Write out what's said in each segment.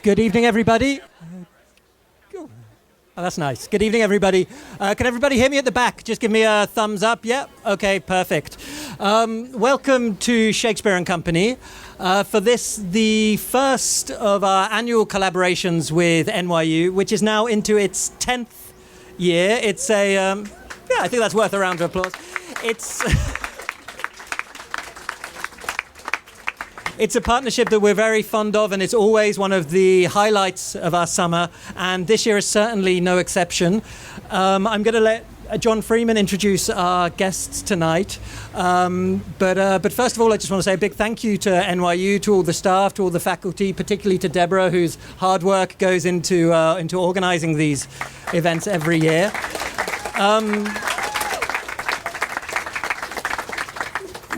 Good evening, everybody. Oh, that's nice. Good evening, everybody. Can everybody hear me at the back? Just give me a thumbs up. Yeah? Okay, perfect. Welcome to Shakespeare and Company. For this, the first of our annual collaborations with NYU, which is now into its 10th year. It's a, I think that's worth a round of applause. It's a partnership that we're very fond of, and it's always one of the highlights of our summer, and this year is certainly no exception. I'm going to let John Freeman introduce our guests tonight. But first of all, I just want to say a big thank you to NYU, to all the staff, to all the faculty, particularly to Deborah, whose hard work goes into organizing these events every year.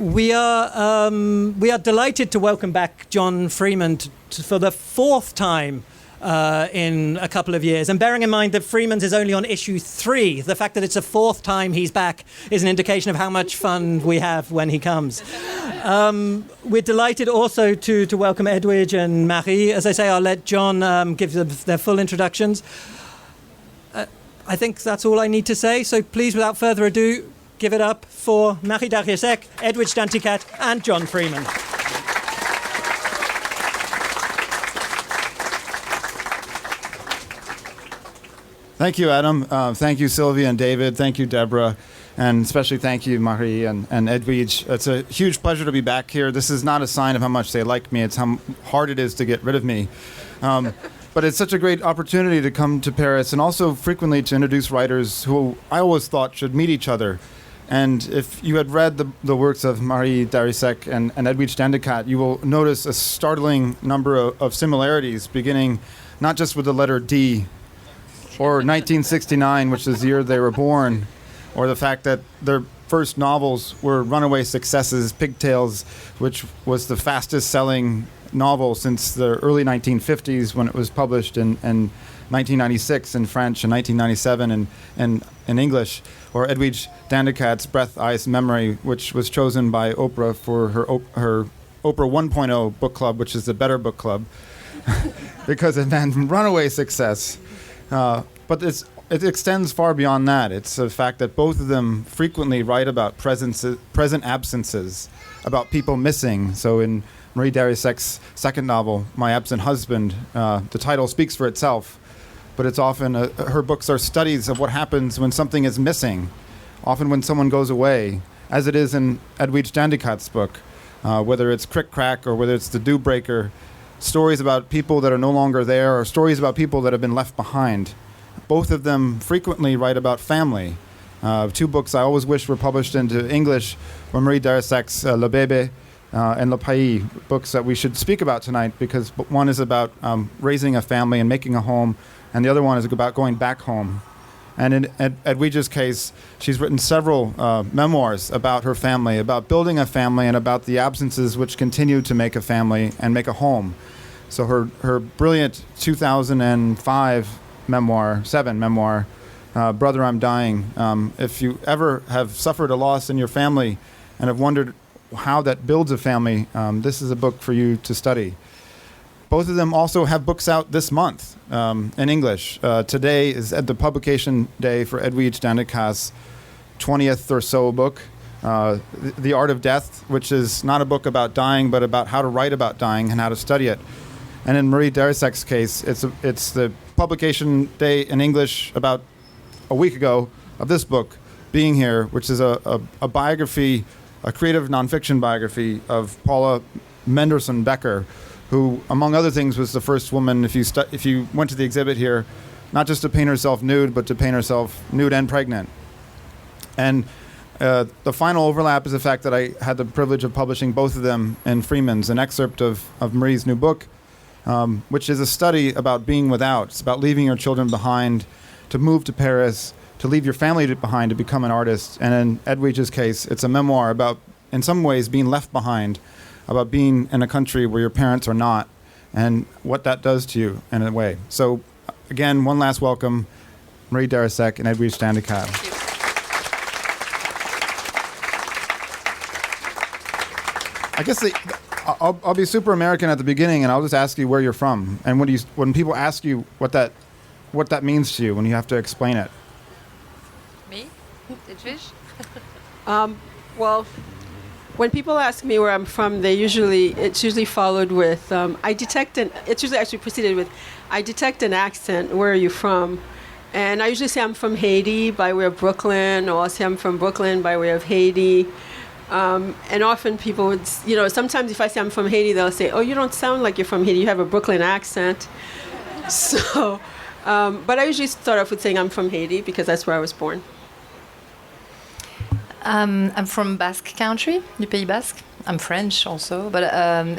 We are delighted to welcome back John Freeman for the fourth time in a couple of years. And bearing in mind that Freeman's is only on issue 3, the fact that it's the fourth time he's back is an indication of how much fun we have when he comes. We're delighted also to welcome Edwidge and Marie. As I say, I'll let John give their full introductions. I think that's all I need to say. So please, without further ado, give it up for Marie Darrieussecq, Edwidge Danticat, and John Freeman. Thank you, Adam. Thank you, Sylvia and David. Thank you, Deborah. And especially thank you, Marie and Edwidge. It's a huge pleasure to be back here. This is not a sign of how much they like me. It's how hard it is to get rid of me. But it's such a great opportunity to come to Paris and also frequently to introduce writers who I always thought should meet each other. And if you had read the works of Marie Darrieussecq and Edwidge Danticat, you will notice a startling number of similarities, beginning not just with the letter D, or 1969, which is the year they were born, or the fact that their first novels were runaway successes, Pigtails, which was the fastest-selling novel since the early 1950s when it was published in 1996 in French and 1997 in English, or Edwidge Danticat's Breath, Eyes, Memory, which was chosen by Oprah for her Oprah 1.0 book club, which is the better book club, because it meant runaway success. But it extends far beyond that. It's the fact that both of them frequently write about present absences, about people missing. So in Marie Darrieussecq's second novel, My Absent Husband, the title speaks for itself. But it's often, her books are studies of what happens when something is missing, often when someone goes away, as it is in Edwidge Danticat's book, whether it's Crick Crack or whether it's The Dew Breaker, stories about people that are no longer there or stories about people that have been left behind. Both of them frequently write about family. 2 books I always wish were published into English were Marie Darrieussecq's Le Bébé and Le Pays, books that we should speak about tonight, because one is about raising a family and making a home, and the other one is about going back home. And in Edwidge's case, she's written several memoirs about her family, about building a family, and about the absences which continue to make a family and make a home. So her brilliant 2005 memoir, Brother, I'm Dying. If you ever have suffered a loss in your family and have wondered how that builds a family, this is a book for you to study. Both of them also have books out this month in English. Today is at the publication day for Edwidge Danticat's 20th or so book, The Art of Death, which is not a book about dying, but about how to write about dying and how to study it. And in Marie Darrieussecq's case, it's the publication day in English about a week ago of this book, Being Here, which is a biography, a creative nonfiction biography of Paula Mendelsohn Becker, who, among other things, was the first woman, if you went to the exhibit here, not just to paint herself nude, but to paint herself nude and pregnant. And the final overlap is the fact that I had the privilege of publishing both of them in Freeman's, an excerpt of Marie's new book, which is a study about being without. It's about leaving your children behind, to move to Paris, to leave your family behind to become an artist. And in Edwidge's case, it's a memoir about, in some ways, being left behind, about being in a country where your parents are not, and what that does to you in a way. So, again, one last welcome, Marie Darrieussecq and Edwidge Danticat. I guess I'll be super American at the beginning, and I'll just ask you where you're from, and when people ask you what that means to you, when you have to explain it. Me, Edwidge. Well, when people ask me where I'm from, it's usually followed with it's usually actually preceded with, I detect an accent. Where are you from? And I usually say I'm from Haiti by way of Brooklyn, or I'll say I'm from Brooklyn by way of Haiti. And often people would, sometimes if I say I'm from Haiti, they'll say, oh, you don't sound like you're from Haiti. You have a Brooklyn accent. So, but I usually start off with saying I'm from Haiti because that's where I was born. I'm from Basque Country, du Pays Basque. I'm French also, but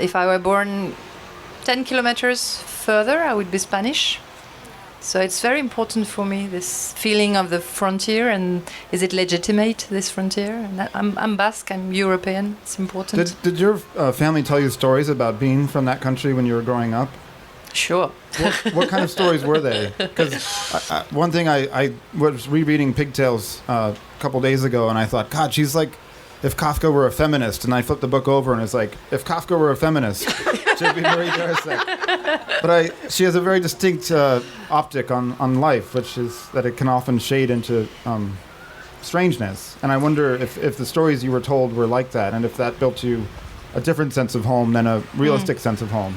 if I were born 10 kilometers further, I would be Spanish. So it's very important for me, this feeling of the frontier, and is it legitimate, this frontier? And I'm Basque, I'm European, it's important. Did your family tell you stories about being from that country when you were growing up? Sure. What kind of stories were they? Because one thing, I was rereading Pigtails a couple days ago, and I thought, God, she's like if Kafka were a feminist. And I flipped the book over, and it's like, if Kafka were a feminist, she'd be Marie Darrieussecq. But she has a very distinct optic on life, which is that it can often shade into strangeness. And I wonder if the stories you were told were like that, and if that built you a different sense of home than a realistic sense of home.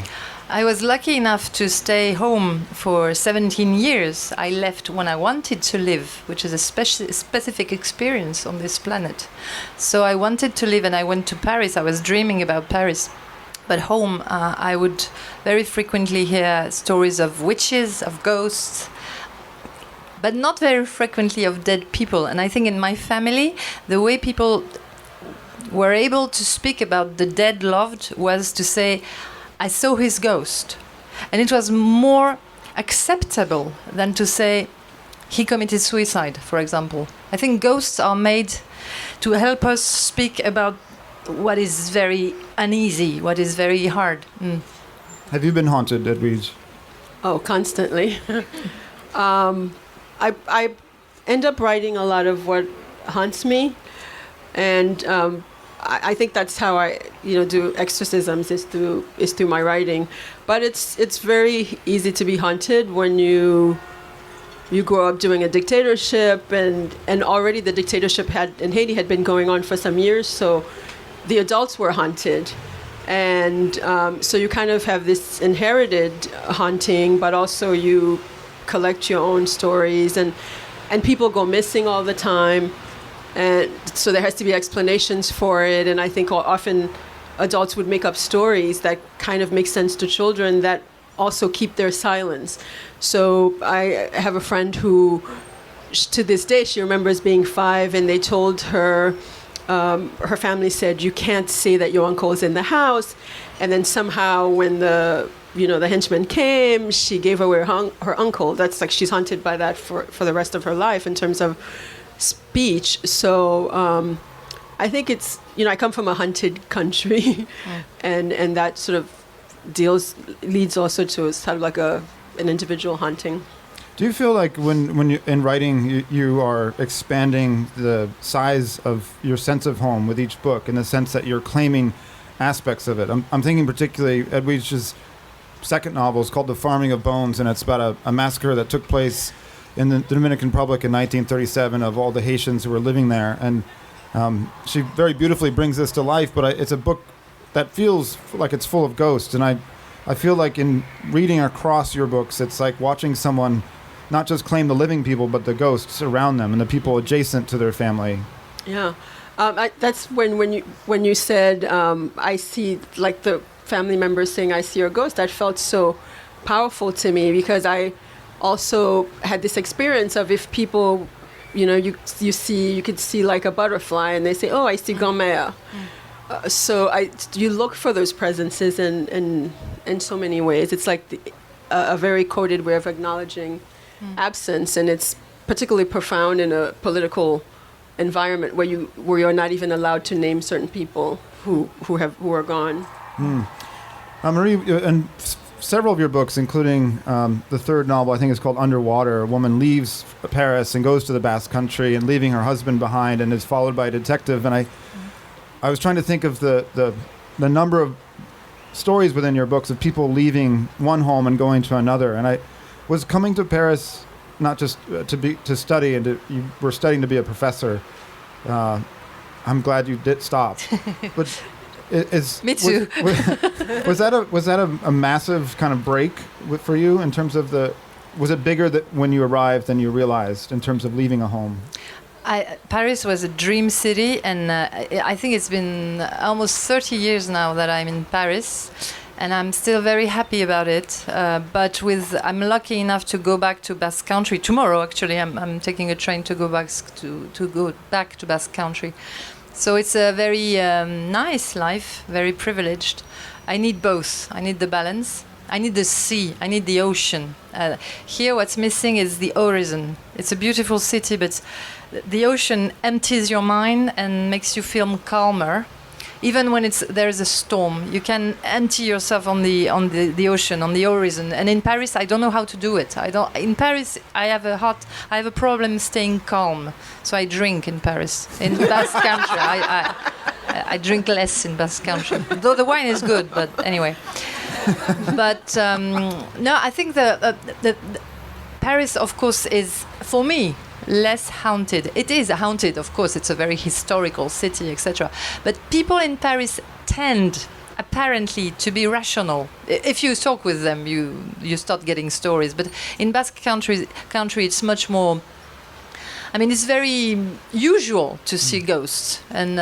I was lucky enough to stay home for 17 years. I left when I wanted to live, which is a specific experience on this planet. So I wanted to live, and I went to Paris. I was dreaming about Paris. But home, I would very frequently hear stories of witches, of ghosts, but not very frequently of dead people. And I think in my family, the way people were able to speak about the dead loved was to say, I saw his ghost. And it was more acceptable than to say, he committed suicide, for example. I think ghosts are made to help us speak about what is very uneasy, what is very hard. Have you been haunted, Edwidge? Oh, constantly. I end up writing a lot of what haunts me, and I think that's how I do exorcisms is through my writing. But it's very easy to be haunted when you grow up during a dictatorship, and already the dictatorship in Haiti had been going on for some years, so the adults were haunted. And so you kind of have this inherited haunting, but also you collect your own stories, and people go missing all the time. And so there has to be explanations for it. And I think often adults would make up stories that kind of make sense to children that also keep their silence. So I have a friend who, to this day, she remembers being 5, and they told her, her family said, you can't say that your uncle is in the house. And then somehow when the henchman came, she gave away her uncle. That's like she's haunted by that for the rest of her life in terms of speech. So I think it's, I come from a hunted country, and that sort of leads also to sort of like an individual haunting. Do you feel like when you in writing you are expanding the size of your sense of home with each book, in the sense that you're claiming aspects of it? I'm thinking particularly Edwidge's second novel is called The Farming of Bones, and it's about a massacre that took place in the Dominican Republic in 1937 of all the Haitians who were living there. And she very beautifully brings this to life, but it's a book that feels like it's full of ghosts. And I feel like in reading across your books, it's like watching someone not just claim the living people, but the ghosts around them and the people adjacent to their family. Yeah. That's when you said, I see, like the family members saying, I see your ghost, that felt so powerful to me, because I also had this experience of, if people, you could see like a butterfly, and they say, oh, I see grand-mère. So you look for those presences in so many ways. It's like a very coded way of acknowledging absence, and it's particularly profound in a political environment where you're not even allowed to name certain people who are gone. Marie, and several of your books, including the third novel, I think is called Underwater, a woman leaves Paris and goes to the Basque Country, and leaving her husband behind, and is followed by a detective. And I was trying to think of the number of stories within your books of people leaving one home and going to another. And I was coming to Paris not just to study, and you were studying to be a professor. I'm glad you did stop. But Me too. Was that a massive kind of break for you in terms of was it bigger that when you arrived than you realized in terms of leaving a home? Paris was a dream city, and I think it's been almost 30 years now that I'm in Paris, and I'm still very happy about it. But I'm lucky enough to go back to Basque Country tomorrow. Actually, I'm taking a train to go back to Basque Country. So it's a very nice life, very privileged. I need both. I need the balance. I need the sea. I need the ocean. Here, what's missing is the horizon. It's a beautiful city, but the ocean empties your mind and makes you feel calmer. Even when there's a storm, you can empty yourself on the ocean, on the horizon. And in Paris, I don't know how to do it. In Paris, I have a problem staying calm. So I drink in Paris. In Basque Country, I drink less in Basque Country. Though the wine is good, but anyway. But no, I think the Paris, of course, is for me less haunted. It is haunted, of course. It's a very historical city, etc. But people in Paris tend, apparently, to be rational. If you talk with them, you start getting stories. But in Basque country, it's much more. I mean, it's very usual to see ghosts and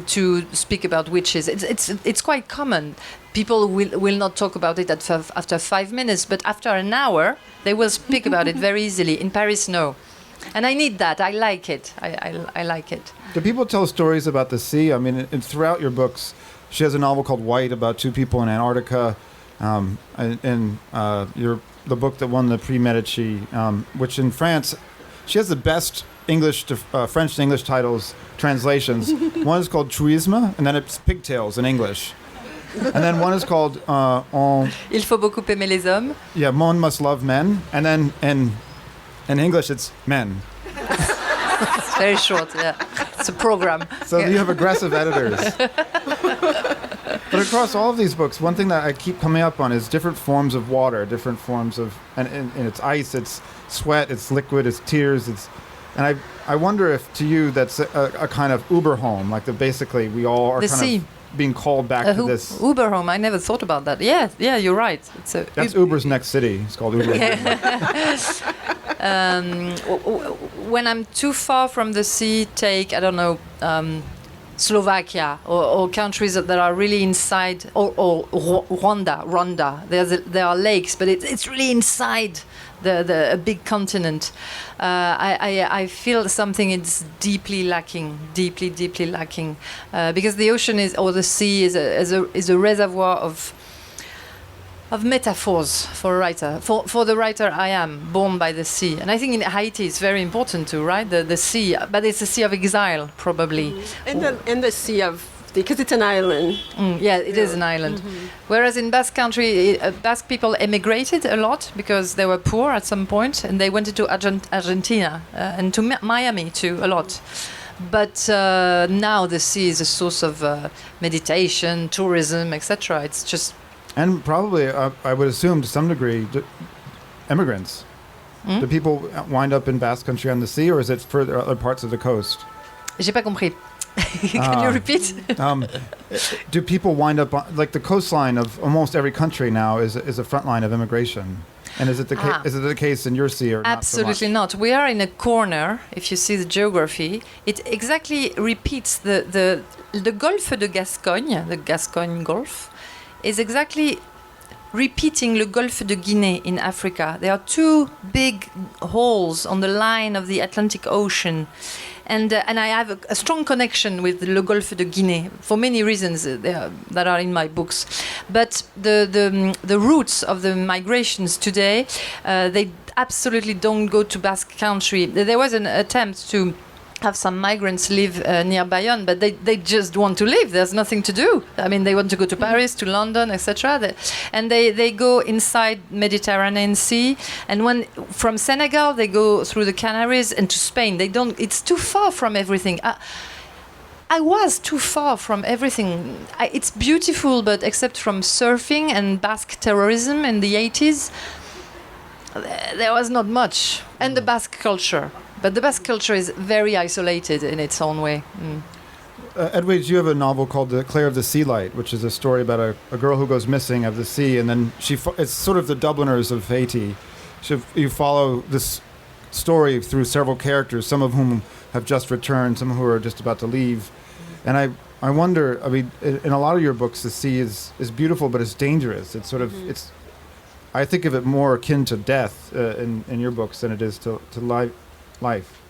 to speak about witches. It's quite common. People will not talk about it after 5 minutes, but after an hour, they will speak about it very easily. In Paris, no. And I need that. I like it. I like it. Do people tell stories about the sea? I mean, throughout your books, she has a novel called White about two people in Antarctica. The book that won the Prix Medici, which in France, she has the best English to French to English titles, translations. One is called Truisme, and then it's pigtails in English. And then one is called Il faut beaucoup aimer les hommes. Yeah, Mon must love men. And then in English, it's men. It's very short, yeah. It's a program. So you have aggressive editors. But across all of these books, one thing that I keep coming up on is different forms of water, different forms of, and it's ice, it's sweat, it's liquid, it's tears, and I wonder if to you that's a kind of Uber home, like basically we all are kind of being called back to this. Uber home, I never thought about that. Yeah, you're right. That's Uber's next city. It's called Uber. When I'm too far from the sea, take, I don't know, Slovakia or countries that are really inside, or Rwanda. There are lakes, but it's really inside a big continent. I feel something is deeply lacking, deeply lacking, because the ocean or the sea is a reservoir of metaphors for a writer. For the writer I am, born by the sea. And I think in Haiti it's very important too, right? The sea, but it's a sea of exile, probably. And the sea of, because it's an island. It is an island. Mm-hmm. Whereas in Basque Country, Basque people emigrated a lot because they were poor at some point, and they went to Argentina and to Miami too, a lot. But now the sea is a source of meditation, tourism, etc. It's just... And probably, I would assume to some degree, immigrants. Do people wind up in Basque Country on the sea, or is it further other parts of the coast? J'ai pas compris. Can you repeat? Do people wind up on, like the coastline of almost every country now is a front line of immigration? And is it the case in your sea or Absolutely not so much? not. We are in a corner. If you see the geography, it exactly repeats the Golfe de Gascogne, the Gascogne Gulf, is exactly repeating le Golfe de Guinée in Africa. There are two big holes on the line of the Atlantic Ocean. And I have a strong connection with le Golfe de Guinée for many reasons that are in my books. But the roots of the migrations today, they absolutely don't go to Basque Country. There was an attempt to have some migrants live near Bayonne, but they just want to live. There's nothing to do. I mean, they want to go to Paris, to London, etc. And they go inside Mediterranean Sea. And when from Senegal, they go through the Canaries and to Spain. They don't. It's too far from everything. I was too far from everything. It's beautiful, but except from surfing and Basque terrorism in the 80s, there was not much. And the Basque culture. But the Basque culture is very isolated in its own way. Edwidge, you have a novel called The Clare of the Sea Light, which is a story about a girl who goes missing of the sea, and then it's sort of the Dubliners of Haiti. So you follow this story through several characters, some of whom have just returned, some who are just about to leave. And I wonder, I mean, in a lot of your books, the sea is beautiful, but it's dangerous. It's sort of, I think of it more akin to death in your books than it is to life.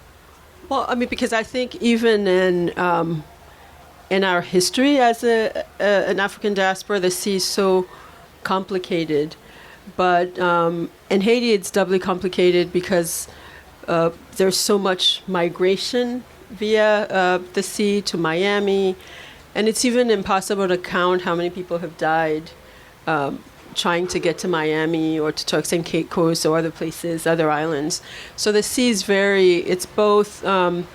Well, I mean, because I think even in our history as an African diaspora, the sea is so complicated. But in Haiti, it's doubly complicated because there's so much migration via the sea to Miami. And it's even impossible to count how many people have died trying to get to Miami or to Turks and Caicos or other places, other islands. So the sea is it's both, and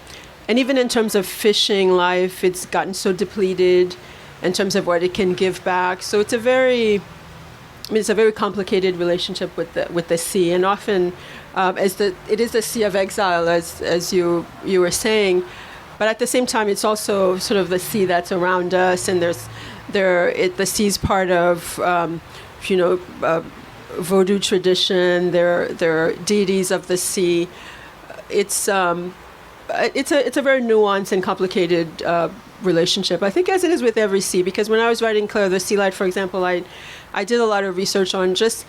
even in terms of fishing life, it's gotten so depleted in terms of what it can give back. So it's a very complicated relationship with the sea, and often it is a sea of exile, as you were saying, but at the same time, it's also sort of the sea that's around us, and the sea's part of Vodou tradition. They're deities of the sea. It's a very nuanced and complicated relationship, I think, as it is with every sea. Because when I was writing Clare of the Sea Light, for example, I did a lot of research on just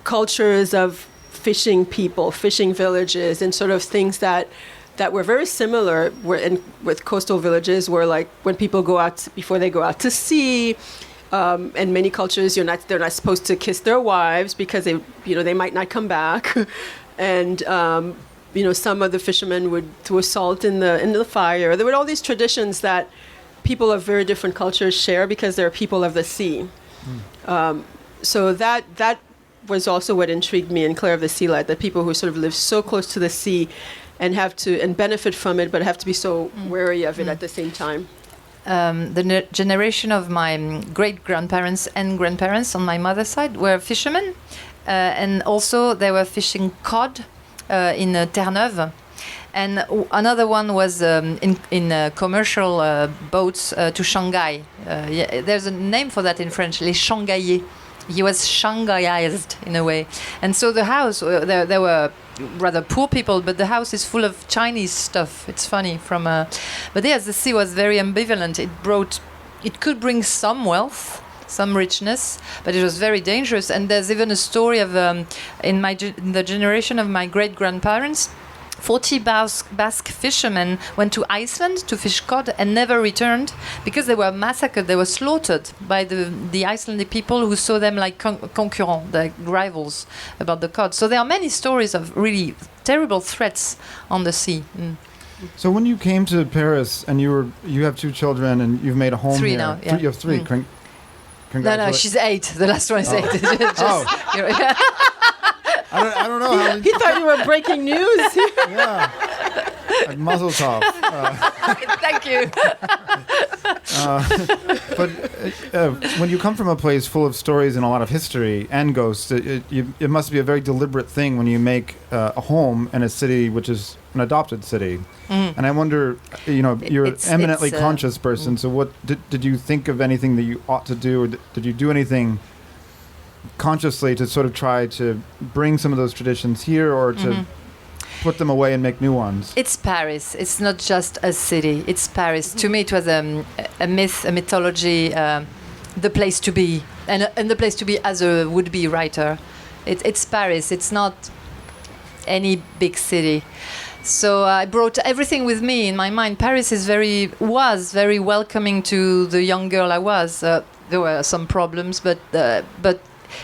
cultures of fishing people, fishing villages, and sort of things that were very similar with coastal villages, where like when people go out, before they go out to sea, in many cultures, they're not supposed to kiss their wives because they might not come back, and some of the fishermen would throw salt in the fire. There were all these traditions that people of very different cultures share because they're people of the sea. So that was also what intrigued me in Clare of the Sea Light, that people who sort of live so close to the sea and benefit from it, but have to be so wary of it at the same time. The generation of my great-grandparents and grandparents on my mother's side were fishermen, and also they were fishing cod in Terre-Neuve. And another one was in commercial boats to Shanghai. There's a name for that in French, les Shanghaillais. He was Shanghaiized in a way. And so the house, there were rather poor people, but the house is full of Chinese stuff. It's funny. But yes, the sea was very ambivalent. It could bring some wealth, some richness, but it was very dangerous. And there's even a story of, in the generation of my great-grandparents, 40 Basque fishermen went to Iceland to fish cod and never returned because they were massacred. They were slaughtered by the Icelandic people who saw them like concurrents, like rivals, about the cod. So there are many stories of really terrible threats on the sea. So when you came to Paris and you have 2 children and you've made a home three here. Now, yeah. You have 3. No, she's 8. The last one is 8. I don't know how. He thought you were breaking news. Yeah. Like Mazel Tov. Thank you. But when you come from a place full of stories and a lot of history and ghosts, it must be a very deliberate thing when you make a home in a city which is an adopted city. And I wonder, you're an eminently conscious person, so what did you think of anything that you ought to do, or did you do anything consciously to sort of try to bring some of those traditions here, or to put them away and make new ones? It's Paris. It's not just a city. It's Paris. To me, it was a myth, a mythology, the place to be, and the place to be as a would-be writer. It's Paris. It's not any big city. So I brought everything with me in my mind. Paris was very welcoming to the young girl I was. There were some problems, but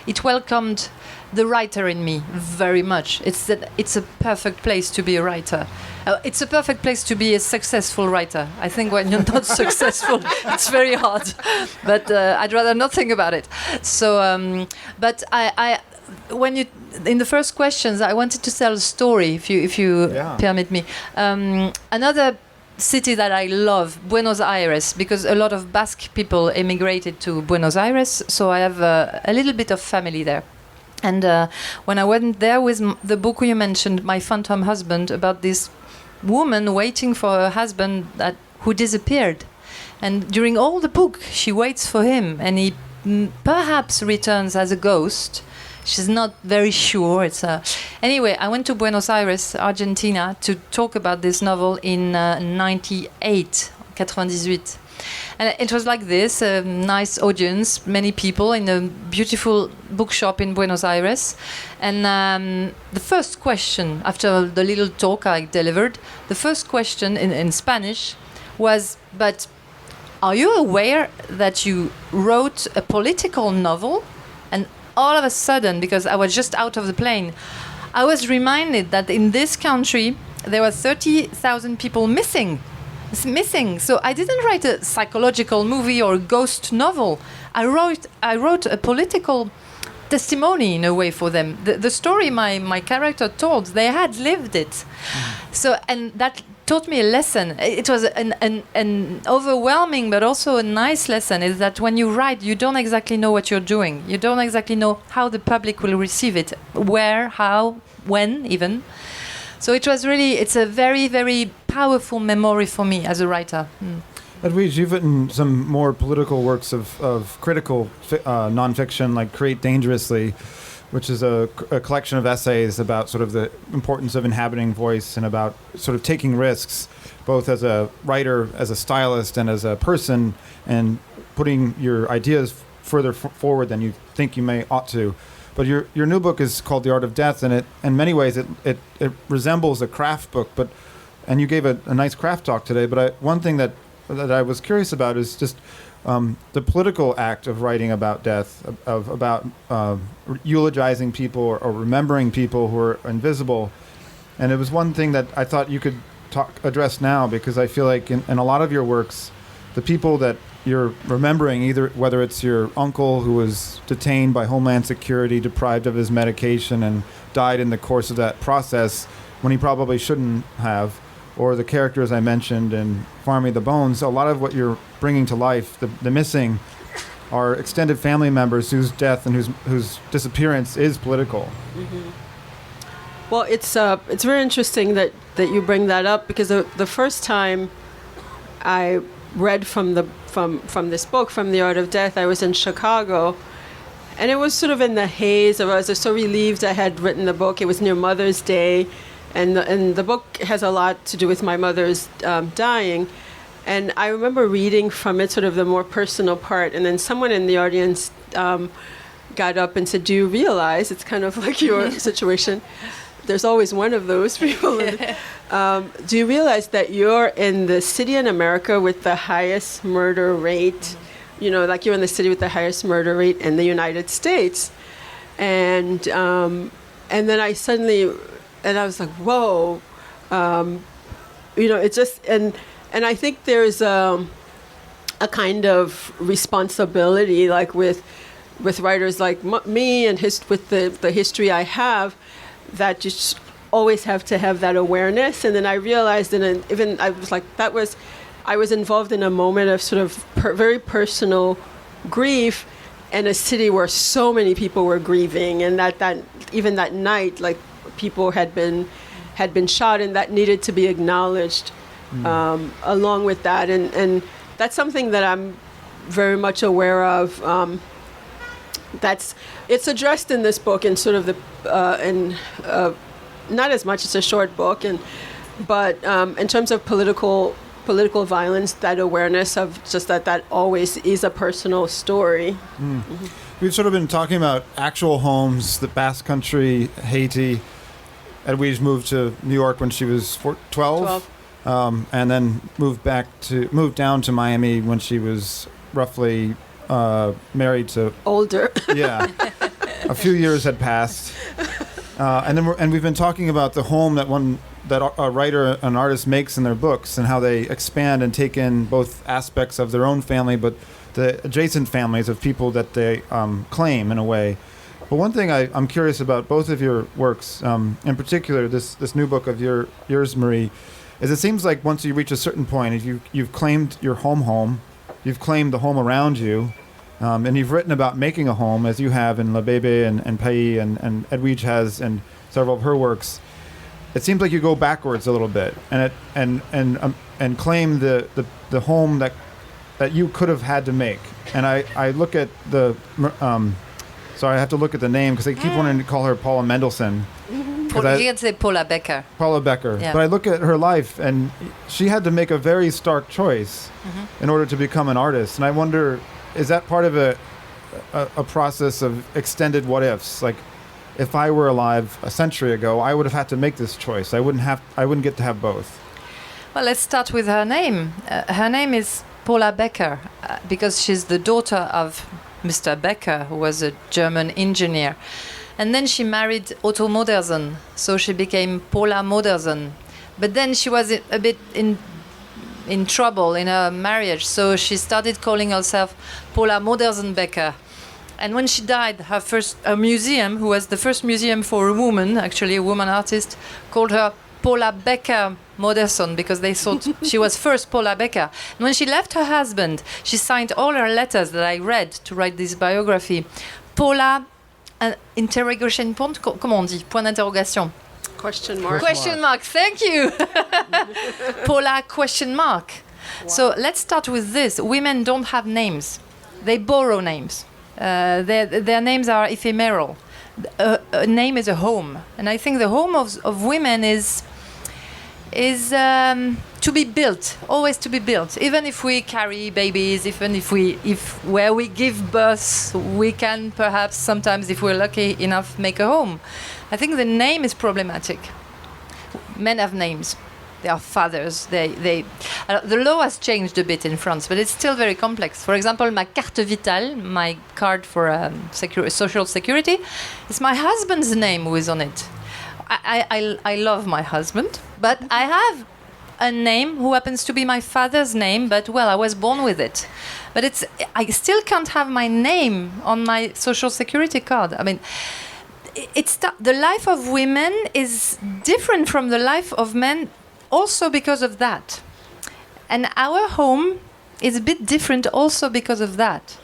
it welcomed the writer in me very much. It's a perfect place to be a writer. It's a perfect place to be a successful writer. I think when you're not successful, it's very hard. But I'd rather not think about it. So, but in the first questions, I wanted to tell a story, if you permit me. Another city that I love, Buenos Aires, because a lot of Basque people emigrated to Buenos Aires, so I have a little bit of family there. And when I went there with the book you mentioned, My Phantom Husband, about this woman waiting for her husband who disappeared. And during all the book, she waits for him, and he perhaps returns as a ghost. She's not very sure. Anyway, I went to Buenos Aires, Argentina, to talk about this novel in 98. And it was like this, a nice audience, many people in a beautiful bookshop in Buenos Aires. And the first question, after the little talk I delivered, the first question in Spanish was, but are you aware that you wrote a political novel? And all of a sudden, because I was just out of the plane, I was reminded that in this country, there were 30,000 people missing. So I didn't write a psychological movie or a ghost novel. I wrote a political testimony in a way for them. The story my character told, they had lived it. So, and that taught me a lesson. It was an overwhelming but also a nice lesson, is that when you write, you don't exactly know what you're doing. You don't exactly know how the public will receive it, where, how, when even. So it was really, it's a very, very powerful memory for me as a writer. Edwidge, you've written some more political works of critical nonfiction, like Create Dangerously, which is a collection of essays about sort of the importance of inhabiting voice and about sort of taking risks, both as a writer, as a stylist, and as a person, and putting your ideas further forward than you think you ought to. But your new book is called The Art of Death, and in many ways it resembles a craft book. And you gave a nice craft talk today. But one thing that I was curious about is just the political act of writing about death, about eulogizing people or remembering people who are invisible. And it was one thing that I thought you could address now, because I feel like in a lot of your works, the people that you're remembering, either whether it's your uncle who was detained by Homeland Security, deprived of his medication, and died in the course of that process when he probably shouldn't have, or the characters I mentioned in Farm Me the Bones, a lot of what you're bringing to life, the missing, are extended family members whose death and whose disappearance is political. Mm-hmm. Well, it's very interesting that you bring that up, because the first time I read from this book, from The Art of Death, I was in Chicago, and it was sort of in the haze. I was so relieved I had written the book. It was near Mother's Day, and the book has a lot to do with my mother's dying. And I remember reading from it sort of the more personal part, and then someone in the audience got up and said, "Do you realize," it's kind of like your situation, there's always one of those people, do you realize that you're in the city in America with the highest murder rate, like you're in the city with the highest murder rate in the United States? And then I suddenly, and I was like, whoa, it just, and I think there's a kind of responsibility, like with writers like me and with the history I have, that you always have to have that awareness. And then I realized, I was involved in a moment of sort of very personal grief in a city where so many people were grieving, and that even that night, like, people had been shot, and that needed to be acknowledged along with that. And that's something that I'm very much aware of. It's addressed in this book in sort of not as much. It's a short book, but in terms of political violence, that awareness of just that always is a personal story. Mm-hmm. We've sort of been talking about actual homes, the Basque Country, Haiti. Edwidge moved to New York when she was 12. And then moved down to Miami when she was roughly married to older. Yeah, a few years had passed, and we've been talking about the home that a writer, an artist makes in their books, and how they expand and take in both aspects of their own family, but the adjacent families of people that they claim in a way. But one thing I'm curious about both of your works, in particular this new book of yours, Marie, is it seems like once you reach a certain point, if you've claimed your home, you've claimed the home around you, and you've written about making a home, as you have in La Bébé and Pays, and Edwidge has in several of her works. It seems like you go backwards a little bit, and claim the home that you could have had to make. And I look at the sorry, I have to look at the name because they keep wanting to call her Paula Mendelssohn. You can say Paula Becker. Paula Becker. Yeah. But I look at her life, and she had to make a very stark choice in order to become an artist. And I wonder, is that part of a process of extended what ifs? Like, if I were alive a century ago, I would have had to make this choice. I wouldn't get to have both. Well, let's start with her name. Her name is Paula Becker because she's the daughter of Mr. Becker, who was a German engineer. And then she married Otto Modersohn, so she became Paula Modersohn. But then she was a bit in trouble in her marriage, so she started calling herself Paula Modersohn Becker. And when she died, her museum, who was the first museum for a woman, actually a woman artist, called her Paula Becker Modersohn because they thought she was first Paula Becker. And when she left her husband, she signed all her letters that I read to write this biography. Paula, interrogation point, comment on dit? Point d'interrogation. Question mark. Question mark, thank you. Paula question mark. Wow. So let's start with this. Women don't have names. They borrow names. Their names are ephemeral. A name is a home. And I think the home of women is to be built, always to be built. Even if we carry babies, even if where we give birth, we can perhaps sometimes, if we're lucky enough, make a home. I think the name is problematic. Men have names. They are fathers. The law has changed a bit in France, but it's still very complex. For example, my carte vitale, my card for social security, is my husband's name who is on it. I love my husband, but I have a name who happens to be my father's name, but well, I was born with it. But I still can't have my name on my social security card. I mean, the life of women is different from the life of men also because of that. And our home is a bit different also because of that.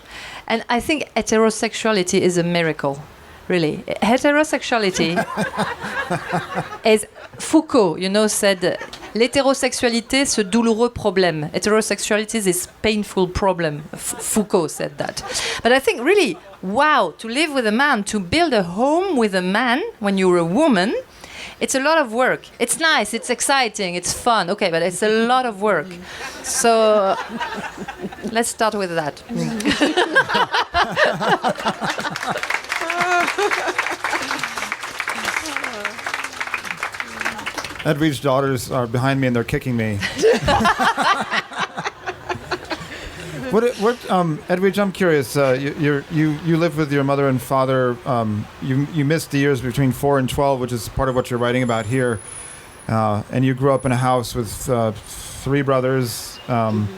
And I think heterosexuality is a miracle. Really, heterosexuality is Foucault, said l'hétérosexualité, ce douloureux problème. Heterosexuality is this painful problem. Foucault said that. But I think really, wow, to live with a man, to build a home with a man when you're a woman, it's a lot of work. It's nice, it's exciting, it's fun. Okay, but it's a lot of work. So let's start with that. Edwidge's daughters are behind me and they're kicking me. Edwidge, I'm curious. You lived with your mother and father. You missed the years between 4 and 12, which is part of what you're writing about here. And you grew up in a house with 3 brothers and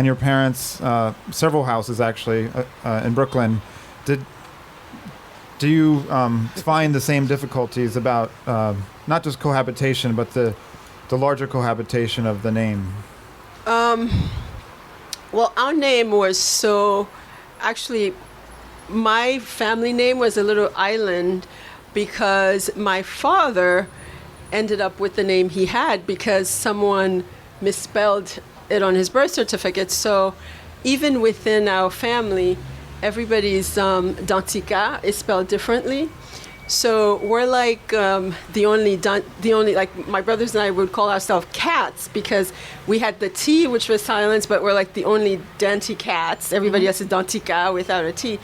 your parents, several houses actually in Brooklyn. Do you find the same difficulties about not just cohabitation, but the larger cohabitation of the name? Well, our name was actually, my family name was a little island because my father ended up with the name he had because someone misspelled it on his birth certificate. So even within our family, everybody's Danticat is spelled differently. So we're like the only like my brothers and I would call ourselves cats because we had the T, which was silenced, but we're like the only Danticats. Everybody else is Danticat without a T.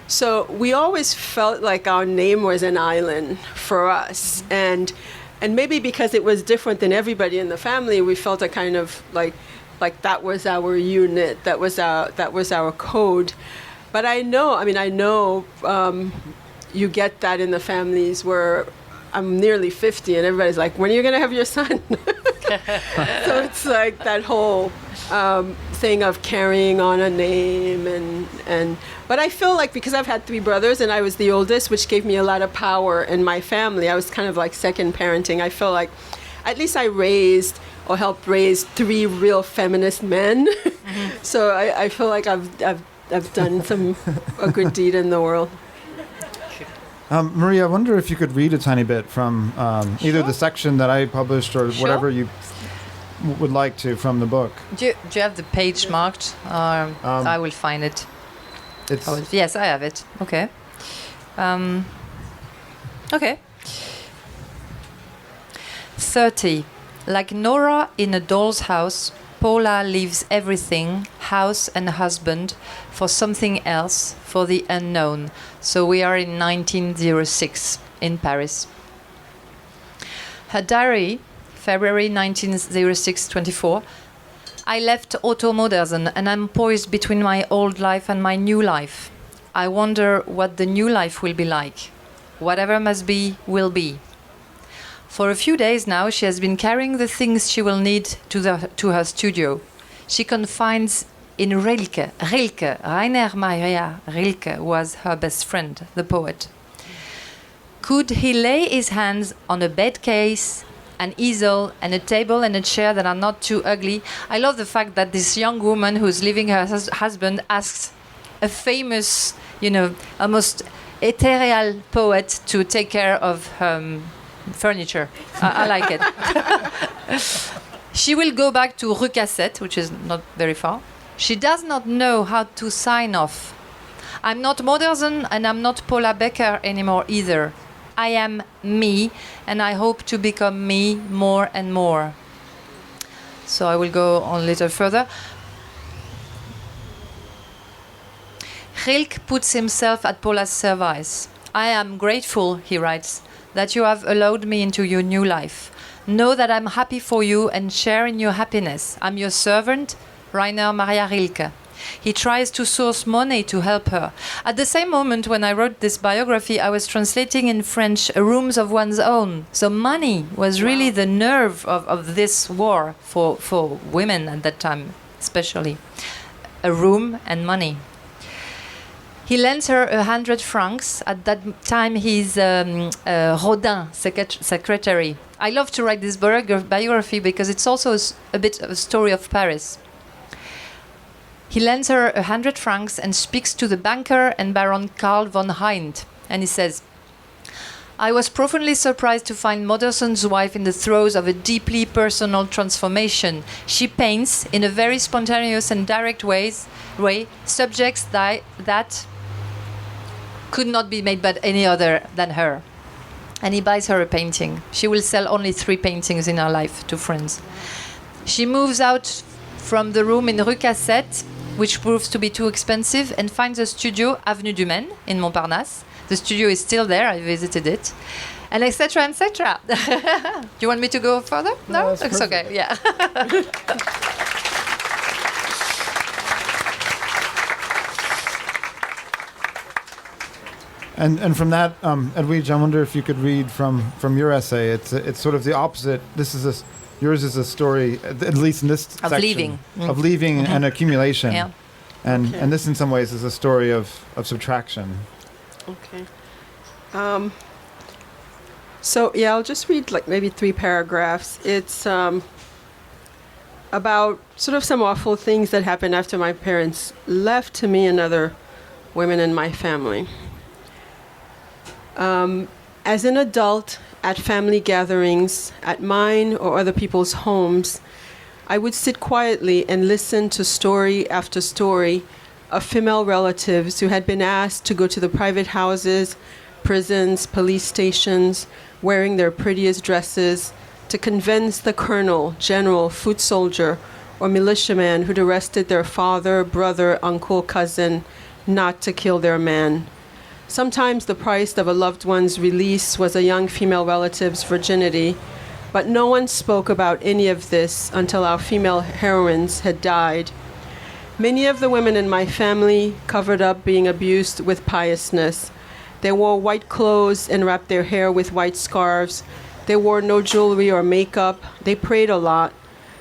So we always felt like our name was an island for us, and maybe because it was different than everybody in the family, we felt a kind of like that was our unit, that was our code. But I know you get that in the families where I'm nearly 50 and everybody's like, when are you going to have your son? So it's like that whole thing of carrying on a name. But I feel like because I've had 3 brothers and I was the oldest, which gave me a lot of power in my family, I was kind of like second parenting. I feel like at least I raised or helped raise 3 real feminist men. So I feel like I've done a good deed in the world. Maria, I wonder if you could read a tiny bit from either the section that I published or whatever you would like to from the book. Do you have the page marked? I will find it. Yes, I have it. Okay. Okay. 30. Like Nora in a doll's house, Paula leaves everything, house and husband, for something else, for the unknown. So we are in 1906 in Paris. Her diary, February 1906, 24. I left auto-modern and I'm poised between my old life and my new life. I wonder what the new life will be like. Whatever must be, will be. For a few days now, she has been carrying the things she will need to her studio. She confides in Rilke. Rainer Maria Rilke was her best friend, the poet. Could he lay his hands on a bed case, an easel, and a table and a chair that are not too ugly? I love the fact that this young woman who's leaving her husband asks a famous, almost ethereal poet to take care of her furniture. I like it. She will go back to Rue Cassette, which is not very far. She does not know how to sign off. I'm not modern and I'm not Paula Becker anymore either. I am me, and I hope to become me more and more. So I will go on a little further. Rilke puts himself at Paula's service. I am grateful, he writes, that you have allowed me into your new life. Know that I'm happy for you and share in your happiness. I'm your servant, Rainer Maria Rilke. He tries to source money to help her. At the same moment when I wrote this biography, I was translating in French A Rooms of One's Own. So money was really the nerve of this war for women at that time, especially. A room and money. He lends her 100 francs. At that time, he's Rodin, secretary. I love to write this biography because it's also a bit of a story of Paris. He lends her 100 francs and speaks to the banker and Baron Karl von Hind. And he says, I was profoundly surprised to find Modersohn's wife in the throes of a deeply personal transformation. She paints, in a very spontaneous and direct way, subjects that could not be made by any other than her. And he buys her a painting. She will sell only 3 paintings in her life to friends. She moves out from the room in Rue Cassette, which proves to be too expensive, and finds a studio, Avenue du Maine, in Montparnasse. The studio is still there, I visited it. And etc., etc. Do you want me to go further? No? It's perfect. Okay, yeah. And from that, Edwidge, I wonder if you could read from your essay. It's sort of the opposite. Yours is a story, at least in this section, leaving. Of leaving and accumulation. Yeah. And this, in some ways, is a story of subtraction. Okay. So I'll just read like maybe 3 paragraphs. It's about sort of some awful things that happened after my parents left to me and other women in my family. As an adult, at family gatherings, at mine or other people's homes, I would sit quietly and listen to story after story of female relatives who had been asked to go to the private houses, prisons, police stations, wearing their prettiest dresses, to convince the colonel, general, foot soldier, or militiaman who'd arrested their father, brother, uncle, cousin, not to kill their man. Sometimes the price of a loved one's release was a young female relative's virginity, but no one spoke about any of this until our female heroines had died. Many of the women in my family covered up being abused with piousness. They wore white clothes and wrapped their hair with white scarves. They wore no jewelry or makeup. They prayed a lot.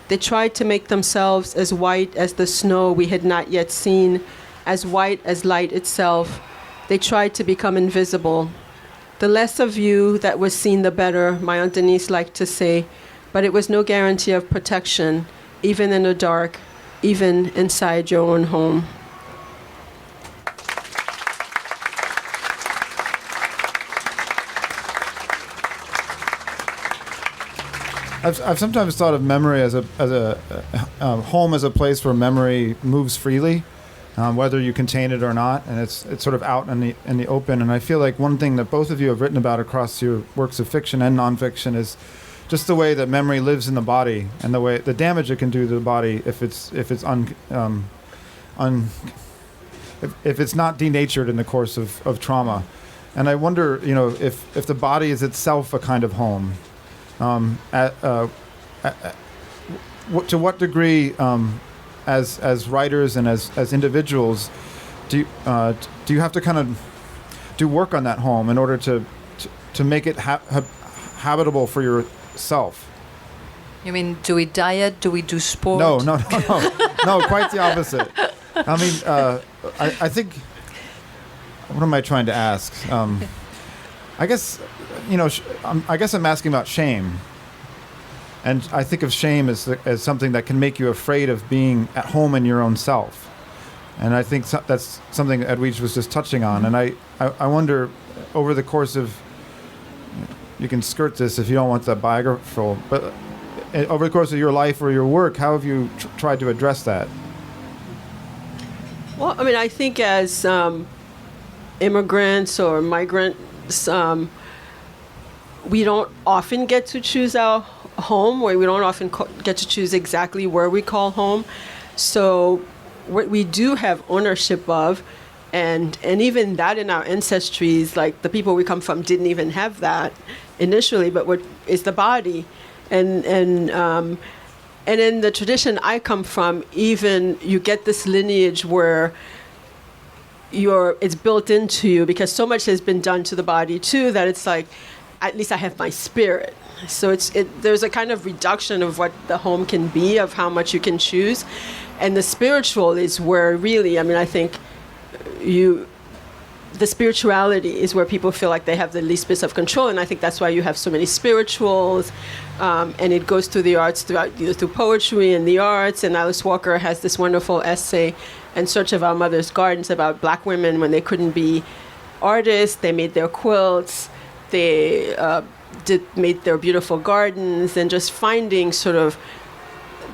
They tried to make themselves as white as the snow we had not yet seen, as white as light itself. They tried to become invisible. The less of you that was seen, the better, my Aunt Denise liked to say, but it was no guarantee of protection, even in the dark, even inside your own home. I've sometimes thought of memory as a home as a place where memory moves freely, whether you contain it or not, and it's sort of out in the open. And I feel like one thing that both of you have written about across your works of fiction and nonfiction is just the way that memory lives in the body and the damage it can do to the body if it's not denatured in the course of trauma. And I wonder, if the body is itself a kind of home. To what degree, as writers and as individuals, do you have to kind of do work on that home in order to make it habitable for yourself? You mean, do we diet? Do we do sport? No, quite the opposite. I mean, I think. What am I trying to ask? I guess, I guess I'm asking about shame. And I think of shame as something that can make you afraid of being at home in your own self. And I think that's something Edwidge was just touching on. And I wonder, over the course of, you can skirt this if you don't want the biographical, but over the course of your life or your work, how have you tried to address that? Well, I mean, I think as immigrants or migrants, we don't often get to choose our home, or we don't often get to choose exactly where we call home. So what we do have ownership of, and even that in our ancestries, like the people we come from didn't even have that initially, but what is the body. And in the tradition I come from, even you get this lineage where it's built into you, because so much has been done to the body too, that it's like, at least I have my spirit. So there's a kind of reduction of what the home can be, of how much you can choose. And the spiritual is where really, I mean, I think the spirituality is where people feel like they have the least bit of control. And I think that's why you have so many spirituals. And it goes through the arts, through poetry and the arts. And Alice Walker has this wonderful essay, In Search of Our Mother's Gardens, about Black women when they couldn't be artists. They made their quilts. They made their beautiful gardens, and just finding sort of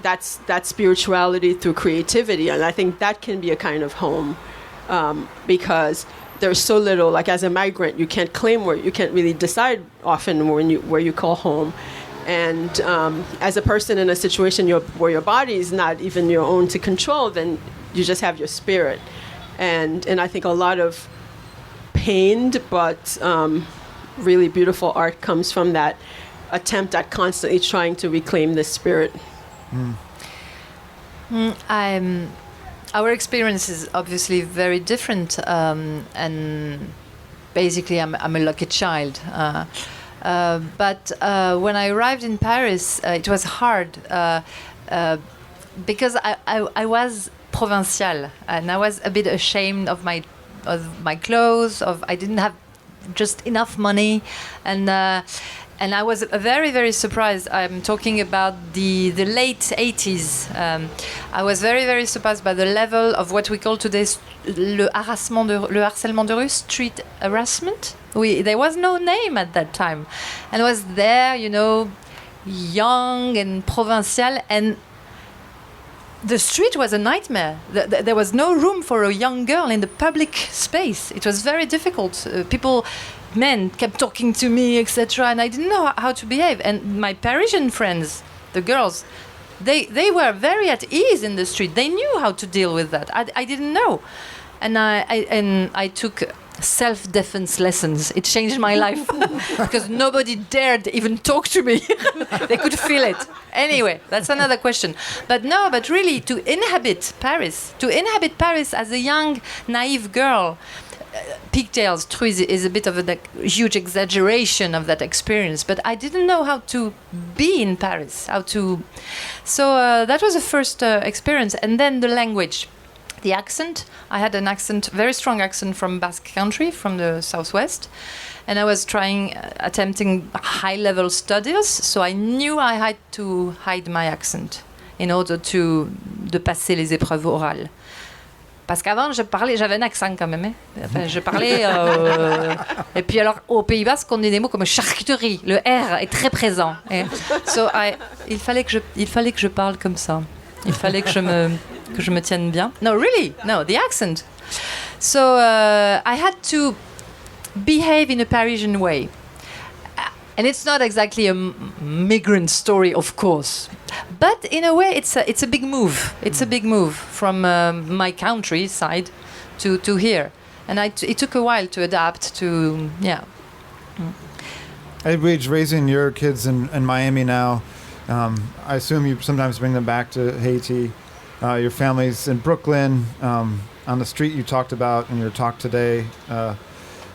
that spirituality through creativity. And I think that can be a kind of home, because there's so little, like as a migrant, you can't claim you can't really decide often where you call home. And as a person in a situation where your body is not even your own to control, then you just have your spirit. And I think a lot of pained but really beautiful art comes from that attempt at constantly trying to reclaim the spirit. Our experience is obviously very different, and basically I'm a lucky child. But when I arrived in Paris, it was hard because I was provincial, and I was a bit ashamed of my clothes. I didn't have just enough money, and I was very, very surprised. I'm talking about the late 80s. I was very, very surprised by the level of what we call today le harcèlement de rue, street harassment. There was no name at that time, and I was there, young and provincial, and the street was a nightmare. There was no room for a young girl in the public space. It was very difficult. Men kept talking to me, etc., and I didn't know how to behave. And my Parisian friends, the girls, they were very at ease in the street. They knew how to deal with that. I didn't know, and I took self-defense lessons. It changed my life because nobody dared even talk to me. They could feel it. Anyway, that's another question. But really, to inhabit Paris as a young, naive girl, pigtails, true, is a bit of a huge exaggeration of that experience. But I didn't know how to be in Paris, So that was the first experience. And then the language. The accent, I had an accent, very strong accent from Basque country, from the southwest. And I was attempting high-level studies, so I knew I had to hide my accent in order de passer les épreuves orales. Parce qu'avant, j'avais un accent quand même. Hein. Enfin, je parlais. Et puis alors, au Pays Basque, on dit des mots comme charcuterie. Le R est très présent. Il fallait que je parle comme ça. Il fallait que je me tienne bien. No, really, no, the accent. So I had to behave in a Parisian way. And it's not exactly a migrant story, of course, but in a way, it's a big move. It's a big move from my countryside to here, and it took a while to adapt to. Yeah. Edwidge, raising your kids in Miami now, I assume you sometimes bring them back to Haiti. Your family's in Brooklyn, on the street you talked about in your talk today.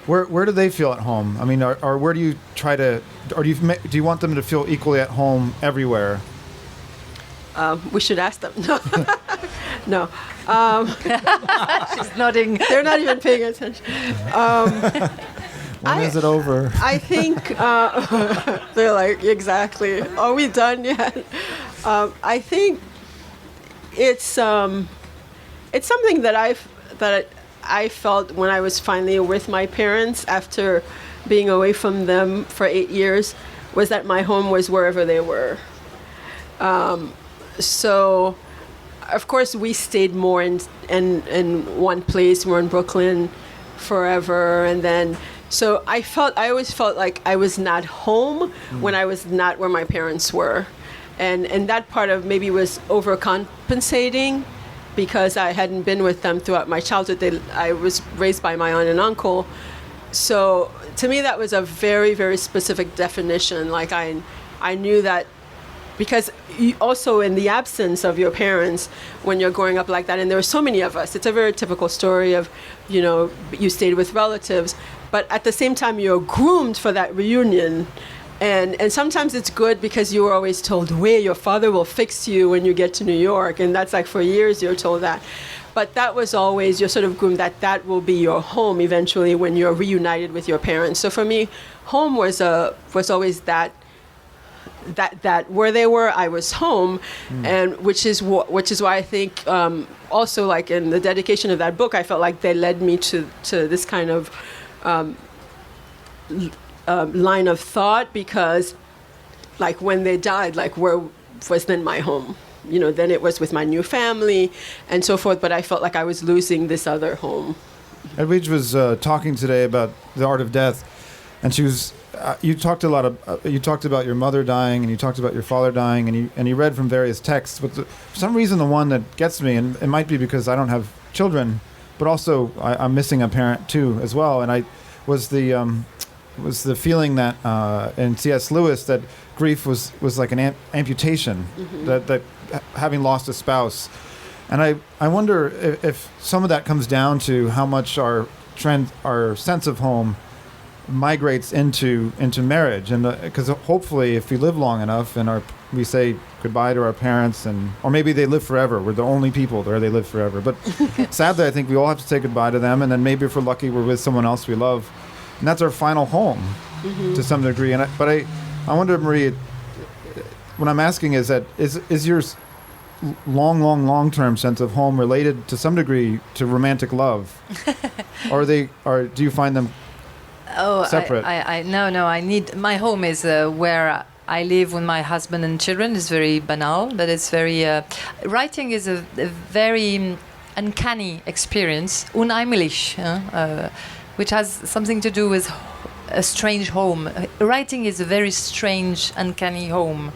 Where do they feel at home? I mean, or where do you try to, or do you want them to feel equally at home everywhere? We should ask them. No. She's nodding. They're not even paying attention. When is it over? I think they're like, exactly. Are we done yet? I think it's something that I felt when I was finally with my parents after being away from them for 8 years, was that my home was wherever they were. So, of course, we stayed more in one place. We're in Brooklyn forever, and then so I always felt like I was not home when I was not where my parents were, and that part of maybe was overcompensating. Because I hadn't been with them throughout my childhood. I was raised by my aunt and uncle. So to me, that was a very, very specific definition. Like I knew that because also in the absence of your parents, when you're growing up like that, and there were so many of us, it's a very typical story of, you stayed with relatives, but at the same time, you're groomed for that reunion. And sometimes it's good because you were always told, wait, your father will fix you when you get to New York. And that's like for years you're told that. But that was always, you're sort of groomed that will be your home eventually when you're reunited with your parents. So for me, home was always that where they were, I was home. And which is why I think also like in the dedication of that book, I felt like they led me to this kind of line of thought, because like when they died, like where was then my home? Then it was with my new family and so forth, but I felt like I was losing this other home. Edwidge was talking today about the art of death, and she was you talked about your mother dying, and you talked about your father dying, and you read from various texts, but for some reason the one that gets me, and it might be because I don't have children, but also I'm missing a parent too as well, and was the feeling that in C.S. Lewis that grief was like an amputation, that having lost a spouse. And I wonder if some of that comes down to how much our sense of home migrates into marriage, and because hopefully if we live long enough and we say goodbye to our parents, or maybe they live forever, we're the only people there, they live forever, but sadly I think we all have to say goodbye to them, and then maybe if we're lucky we're with someone else we love. And that's our final home to some degree. But I wonder, Marie, what I'm asking is your long-term sense of home related to some degree to romantic love? or do you find them separate? No, I need, my home is where I live with my husband and children. It's very banal, but it's very, writing is a very uncanny experience, unheimlich, which has something to do with a strange home. Writing is a very strange, uncanny home.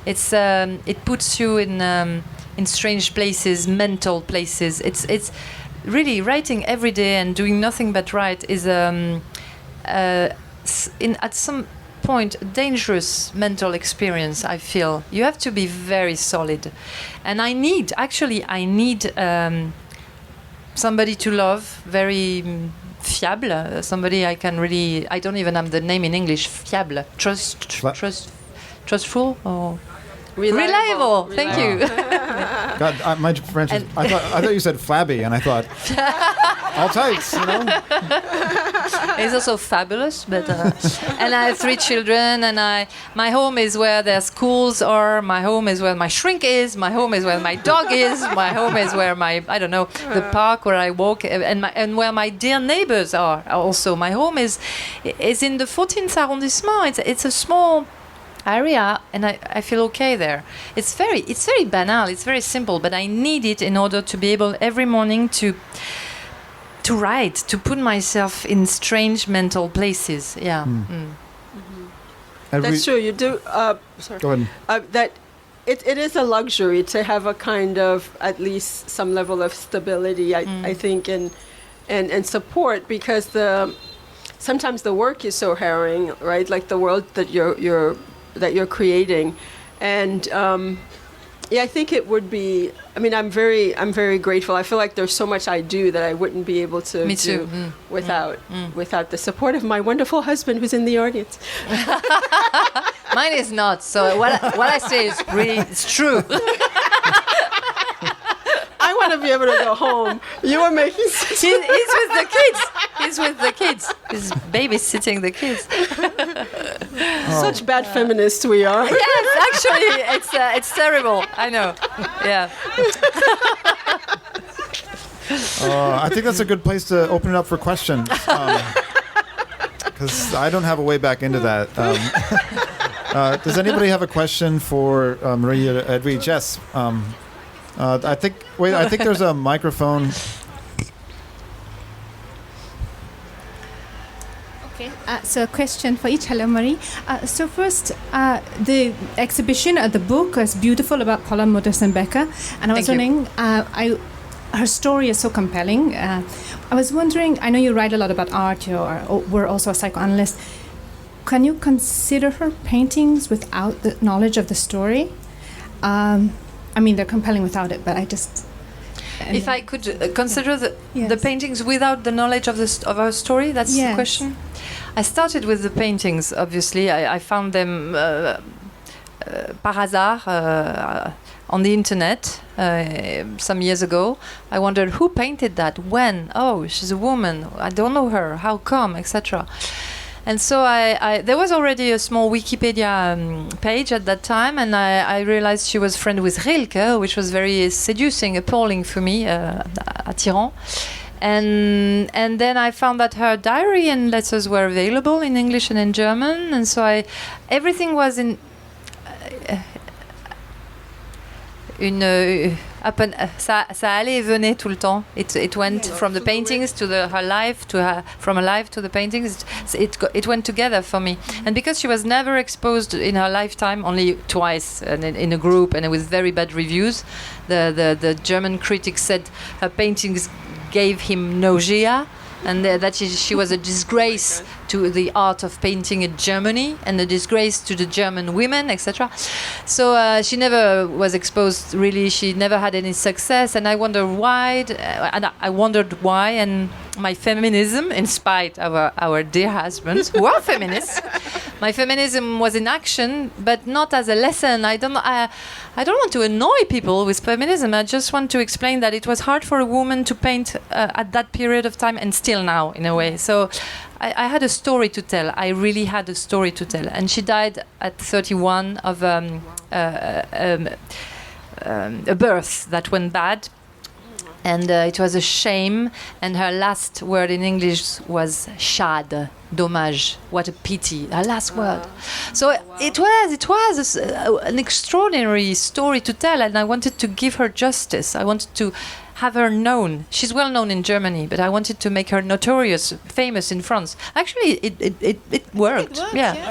It puts you in strange places, mental places. It's really writing every day and doing nothing but write is at some point a dangerous mental experience. I feel you have to be very solid, and I need somebody to love, very fiable, somebody I can really, I don't even have the name in English, fiable, trustful or reliable. Thank you. God, my French. I thought you said flabby, and I thought all tights. You know. It's also fabulous, but and I have 3 children, and my home is where their schools are. My home is where my shrink is. My home is where my dog is. My home is where the park where I walk, and where my dear neighbors are. Also, my home is in the 14th arrondissement. It's a small area, and I feel okay there. It's very banal. It's very simple, but I need it in order to be able every morning to write, to put myself in strange mental places. Yeah. That's true. You do. Sorry. Go ahead. That it is a luxury to have a kind of at least some level of stability. I think and support, because sometimes the work is so harrowing, right? Like the world that you're creating, and I think it would be. I mean, I'm very grateful. I feel like there's so much I do that I wouldn't be able to do without the support of my wonderful husband, who's in the audience. Mine is not. So what I say is really, it's true. I want to be able to go home. You were making sense. He's with the kids. He's with the kids. He's babysitting the kids. Such bad feminists we are. Yes, actually, it's terrible. I know. Yeah. I think that's a good place to open it up for questions, because I don't have a way back into that. Does anybody have a question for Marie or Edwidge? Yes. I think there's a microphone. Okay, so a question for each. Hello, Marie. So first, the exhibition at the book is beautiful about Paula Modersohn-Becker, and I was wondering, her story is so compelling. I was wondering, I know you write a lot about art, we're also a psychoanalyst. Can you consider her paintings without the knowledge of the story? I mean, they're compelling without it, but I just... If I could consider the paintings without the knowledge of her story, that's the question? I started with the paintings, obviously. I found them par hasard on the internet some years ago. I wondered, who painted that? When? Oh, she's a woman. I don't know her. How come? Etc. And so there was already a small Wikipedia page at that time, and I realized she was friend with Rilke, which was very seducing, appalling for me, attirant. And then I found that her diary and letters were available in English and in German, and so everything was in ça allait et venait tout le temps. It went from the paintings to her life, from her life to the paintings. It went together for me. And because she was never exposed in her lifetime, only twice in a group, and with very bad reviews, the German critic said her paintings gave him nausea, and that she was a disgrace to the art of painting in Germany, and a disgrace to the German women, etc. So she never was exposed, really. She never had any success, and I wondered why. And my feminism, in spite of our dear husbands, who are feminists, my feminism was in action, but not as a lesson. I don't want to annoy people with feminism. I just want to explain that it was hard for a woman to paint at that period of time, and still now, in a way. So I had a story to tell. I really had a story to tell. And she died at 31 of a birth that went bad. And it was a shame. And her last word in English was "shade," dommage. What a pity. Her last word. So it was an extraordinary story to tell, and I wanted to give her justice. I wanted to have her known. She's well known in Germany, but I wanted to make her notorious, famous in France. Actually, it worked.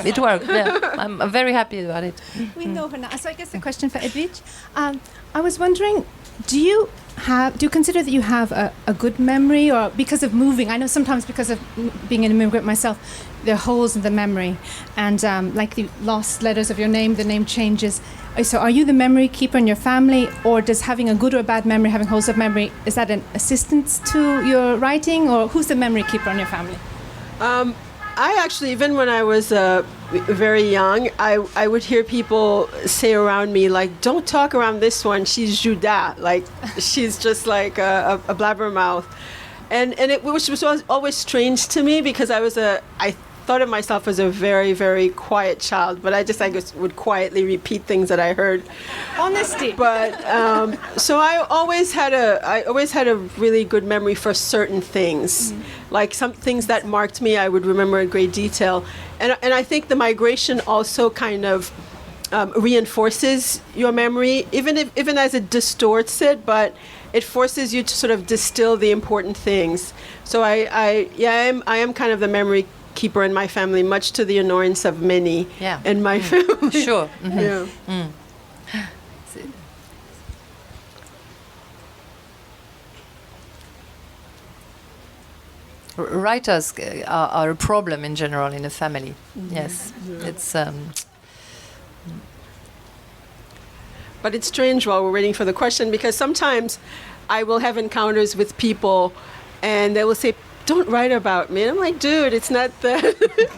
It worked. Yeah, I'm very happy about it. We know her now. So I guess the question for Edwidge, I was wondering, do you consider that you have a good memory, or because of moving? I know sometimes because of being an immigrant myself, there are holes in the memory, and like the lost letters of your name, the name changes. So are you the memory keeper in your family, or does having a good or bad memory, having holes of memory, is that an assistance to your writing, or who's the memory keeper in your family? I actually, even when I was very young, I would hear people say around me, like, don't talk around this one, she's Judas. Like, she's just like a blabbermouth. And which was always strange to me, because I thought of myself as a very, very quiet child, but I guess would quietly repeat things that I heard. Honesty. But so I always had a really good memory for certain things, like some things that marked me. I would remember in great detail, and I think the migration also kind of reinforces your memory, even as it distorts it, but it forces you to sort of distill the important things. So I am kind of the memory keeper in my family, much to the annoyance of many in my family. Sure. Yeah. Writers are a problem in general in a family. Yes, it's. But it's strange while we're waiting for the question, because sometimes I will have encounters with people, and they will say, "Don't write about me." And I'm like, dude, it's not that,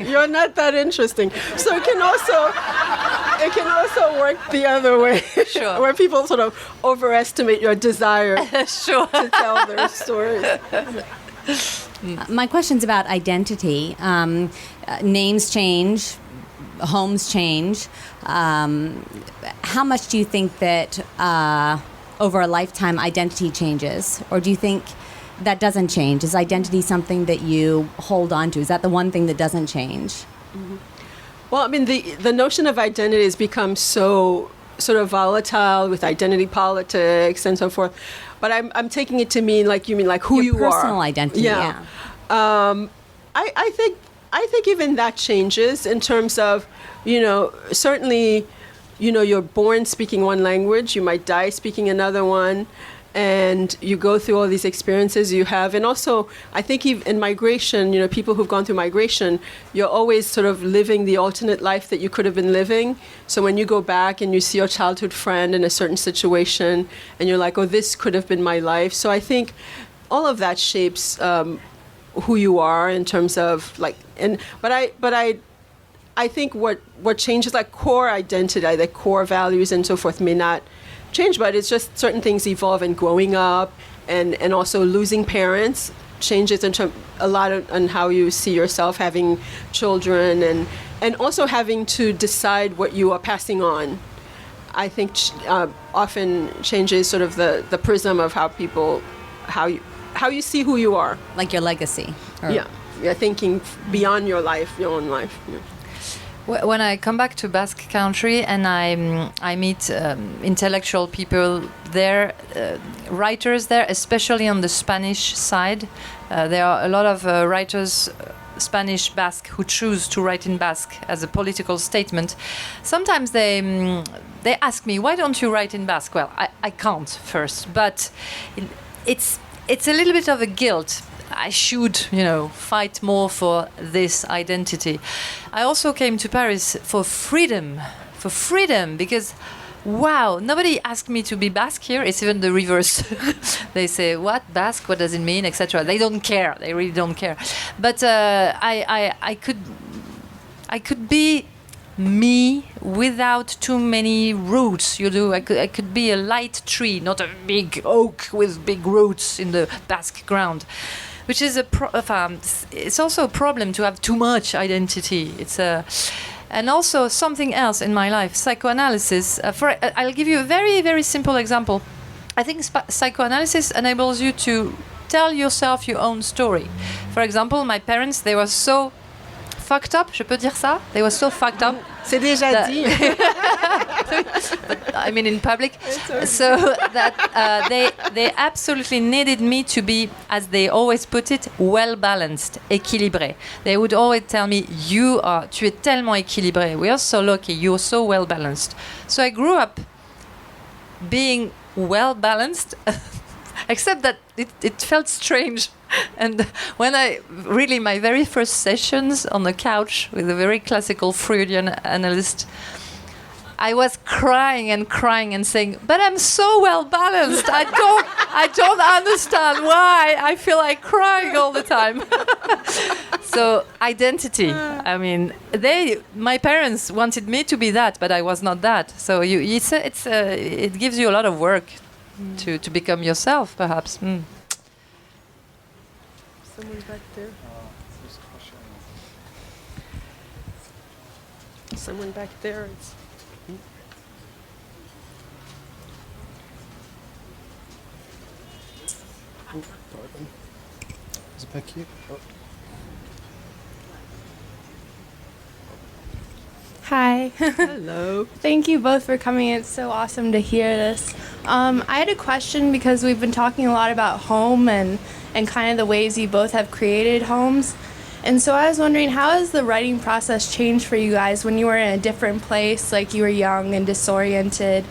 you're not that interesting. So it can also work the other way. Sure. Where people sort of overestimate your desire Sure. to tell their stories. My question's about identity. Names change, homes change. How much do you think that over a lifetime identity changes? Or do you think that doesn't change? Is identity something that you hold on to? Is that the one thing that doesn't change? Mm-hmm. Well, I mean, the notion of identity has become so sort of volatile with identity politics and so forth. But I'm taking it to mean like you mean like who Your you are. personal identity, yeah. I think even that changes in terms of, certainly, you're born speaking one language, you might die speaking another one, and you go through all these experiences you have. And also, I think in migration, people who've gone through migration, you're always sort of living the alternate life that you could have been living. So when you go back and you see your childhood friend in a certain situation, and you're like, oh, this could have been my life. So I think all of that shapes who you are in terms of like, but I think what changes, like core identity, like core values and so forth, may not change, but it's just certain things evolve, and growing up and also losing parents changes a lot on how you see yourself, having children, and also having to decide what you are passing on. I think often changes sort of the prism of how you see who you are. Like your legacy. Yeah, thinking beyond your life, your own life. Yeah. When I come back to Basque Country and I meet intellectual people there, writers there, especially on the Spanish side, there are a lot of writers, Spanish Basque, who choose to write in Basque as a political statement. Sometimes they ask me, why don't you write in Basque? Well, I can't first, but it's a little bit of a guilt. I should, fight more for this identity. I also came to Paris for freedom, because, wow, nobody asked me to be Basque here. It's even the reverse. They say, what, Basque, what does it mean, etc. They don't care. They really don't care. But I could be me without too many roots. I could be a light tree, not a big oak with big roots in the Basque ground. Which is it's also a problem to have too much identity. And also something else in my life, psychoanalysis. I'll give you a very, very simple example. I think psychoanalysis enables you to tell yourself your own story. For example, my parents, they were so fucked up, je peux dire ça? They were so fucked up. C'est déjà dit. I mean in public. So that they absolutely needed me to be, as they always put it, well balanced, équilibré. They would always tell me, tu es tellement équilibré. We are so lucky, you're so well balanced. So I grew up being well balanced, except that it felt strange. And when my very first sessions on the couch with a very classical Freudian analyst, I was crying and saying, but I'm so well balanced. I don't understand why I feel like crying all the time. So identity. I mean, my parents wanted me to be that, but I was not that. So it gives you a lot of work to become yourself, perhaps. Someone back there. Someone back there. Is it back here? Oh. Hi. Hello. Thank you both for coming. It's so awesome to hear this. I had a question because we've been talking a lot about home and kind of the ways you both have created homes. And so I was wondering, how has the writing process changed for you guys when you were in a different place, like you were young and disoriented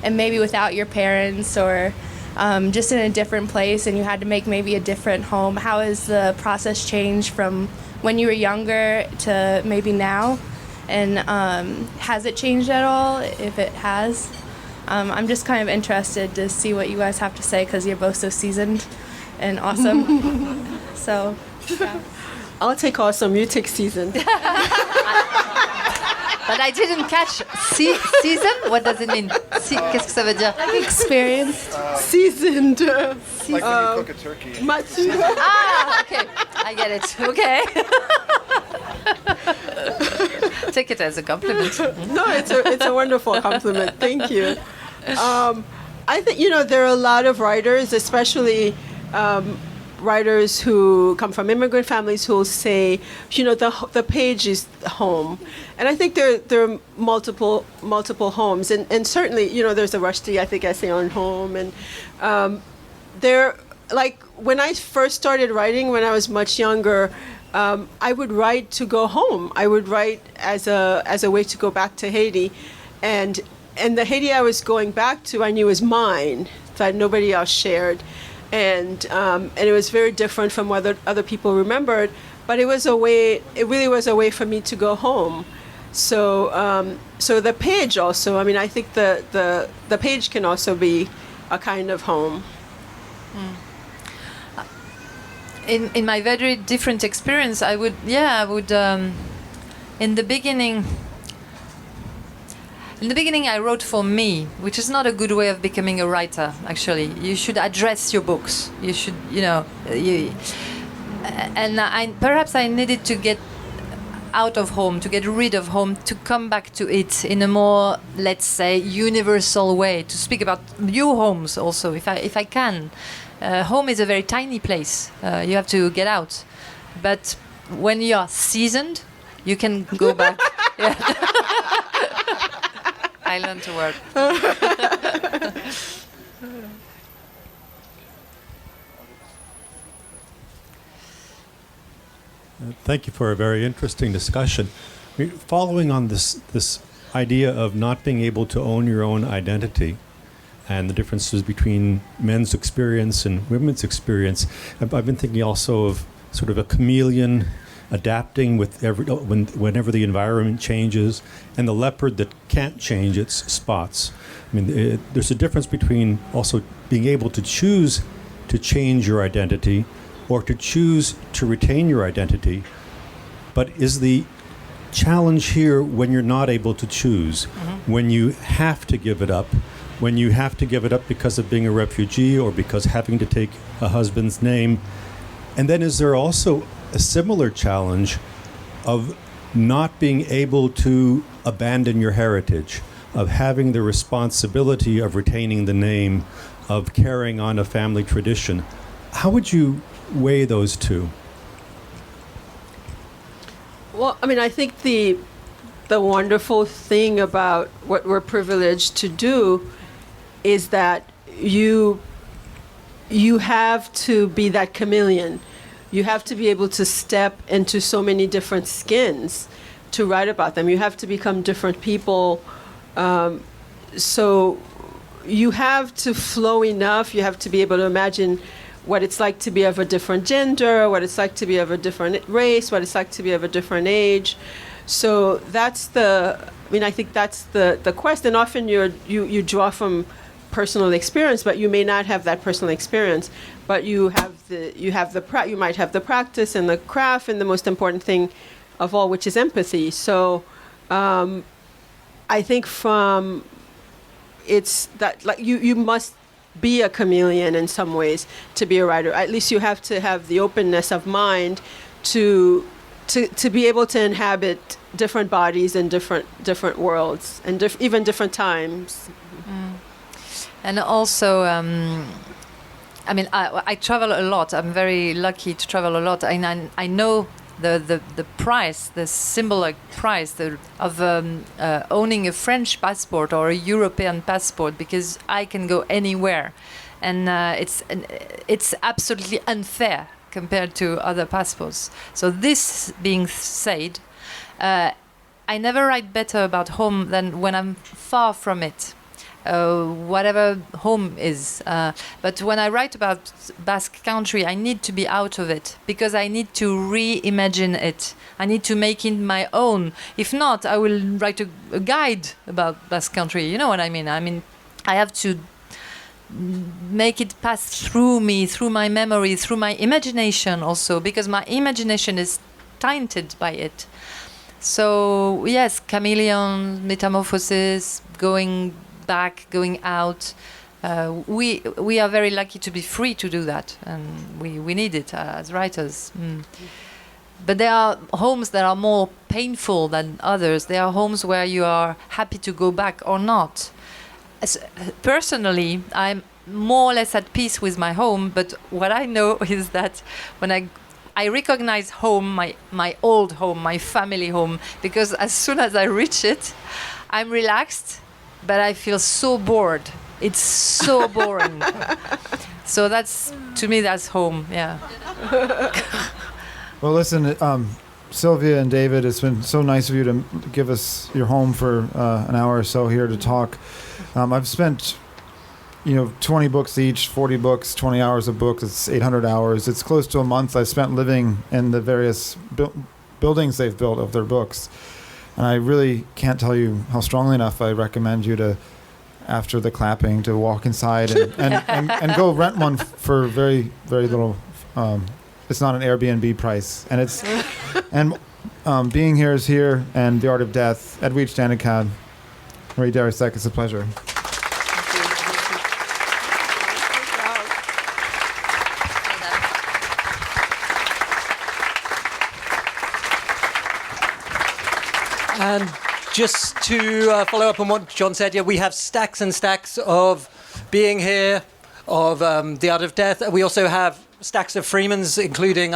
and maybe without your parents, or just in a different place and you had to make maybe a different home? How has the process changed from when you were younger to maybe now? And has it changed at all, if it has? I'm just kind of interested to see what you guys have to say because you're both so seasoned and awesome. So, yeah. I'll take awesome, you take season. But I didn't catch season. What does it mean? Qu'est-ce que ça veut dire? Like experienced. Seasoned. Like when you cook a turkey. Okay, I get it. Okay. Take it as a compliment. No, it's a wonderful compliment. Thank you. I think, there are a lot of writers, especially writers who come from immigrant families, who will say, the page is home. And I think there are multiple homes. And certainly, there's a Rushdie, I think, essay on home. And like, when I first started writing, when I was much younger, I would write to go home. I would write as a way to go back to Haiti. And the Haiti I was going back to, I knew was mine, that nobody else shared. And it was very different from what other people remembered, but it really was a way for me to go home. So the page also, I think the page can also be a kind of home. In my very different experience, I would in the beginning I wrote for me, which is not a good way of becoming a writer, actually. You should address your books. You should, perhaps I needed to get out of home, to get rid of home, to come back to it in a more, let's say, universal way, to speak about your homes also, if I can. Home is a very tiny place. You have to get out. But when you are seasoned, you can go back. Yeah. I learned to work. Thank you for a very interesting discussion. Following on this idea of not being able to own your own identity and the differences between men's experience and women's experience, I've been thinking also of sort of a chameleon adapting with whenever the environment changes, and the leopard that can't change its spots. There's a difference between also being able to choose to change your identity or to choose to retain your identity. But is the challenge here when you're not able to choose, when you have to give it up, when you have to give it up because of being a refugee or because having to take a husband's name? And then is there also a similar challenge of not being able to abandon your heritage, of having the responsibility of retaining the name, of carrying on a family tradition? How would you weigh those two? Well, I think the wonderful thing about what we're privileged to do is that you have to be that chameleon. You have to be able to step into so many different skins to write about them. You have to become different people. So you have to flow enough. You have to be able to imagine what it's like to be of a different gender, what it's like to be of a different race, what it's like to be of a different age. So that's I think that's the quest. And often you draw from personal experience, but you may not have that personal experience, but you have you might have the practice and the craft, and the most important thing of all, which is empathy. So I think it's that, like, you must be a chameleon in some ways to be a writer. At least you have to have the openness of mind to be able to inhabit different bodies and different worlds and even different times. And also, I mean, I travel a lot. I'm very lucky to travel a lot, and I know the price, the symbolic price of owning a French passport or a European passport, because I can go anywhere, and it's absolutely unfair compared to other passports. So this being said, I never write better about home than when I'm far from it. Whatever home is. But when I write about Basque Country, I need to be out of it, because I need to reimagine it. I need to make it my own. If not, I will write a guide about Basque Country. You know what I mean? I mean, I have to make it pass through me, through my memory, through my imagination also, because my imagination is tainted by it. So yes, chameleon, metamorphosis, going back, going out. We are very lucky to be free to do that, and we need it as writers. But there are homes that are more painful than others. There are homes where you are happy to go back or not. Personally, I'm more or less at peace with my home, but what I know is that when I recognize home, my old home, my family home, because as soon as I reach it, I'm relaxed, but I feel so bored. It's so boring. So to me, that's home, yeah. Well, listen, Sylvia and David, it's been so nice of you to give us your home for an hour or so here to talk. I've spent, 20 books each, 40 books, 20 hours a book. It's 800 hours. It's close to a month I spent living in the various buildings they've built of their books. And I really can't tell you how strongly enough I recommend you to, after the clapping, to walk inside and go rent one for very, very little. It's not an Airbnb price. And being here is here, and The Art of Death, Edwidge Danticat, Marie Darrieussecq, it's a pleasure. And just to follow up on what John said, we have stacks and stacks of Being Here, of The Art of Death. We also have stacks of Freeman's, including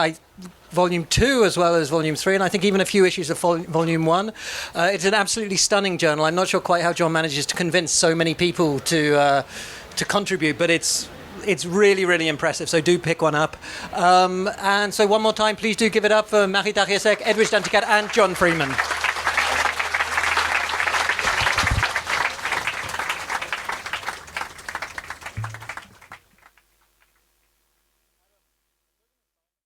Volume 2 as well as Volume 3, and I think even a few issues of Volume 1. It's an absolutely stunning journal. I'm not sure quite how John manages to convince so many people to contribute, but it's really, really impressive, so do pick one up. And so one more time, please do give it up for Marie Darrieussecq, Edwidge Danticat, and John Freeman.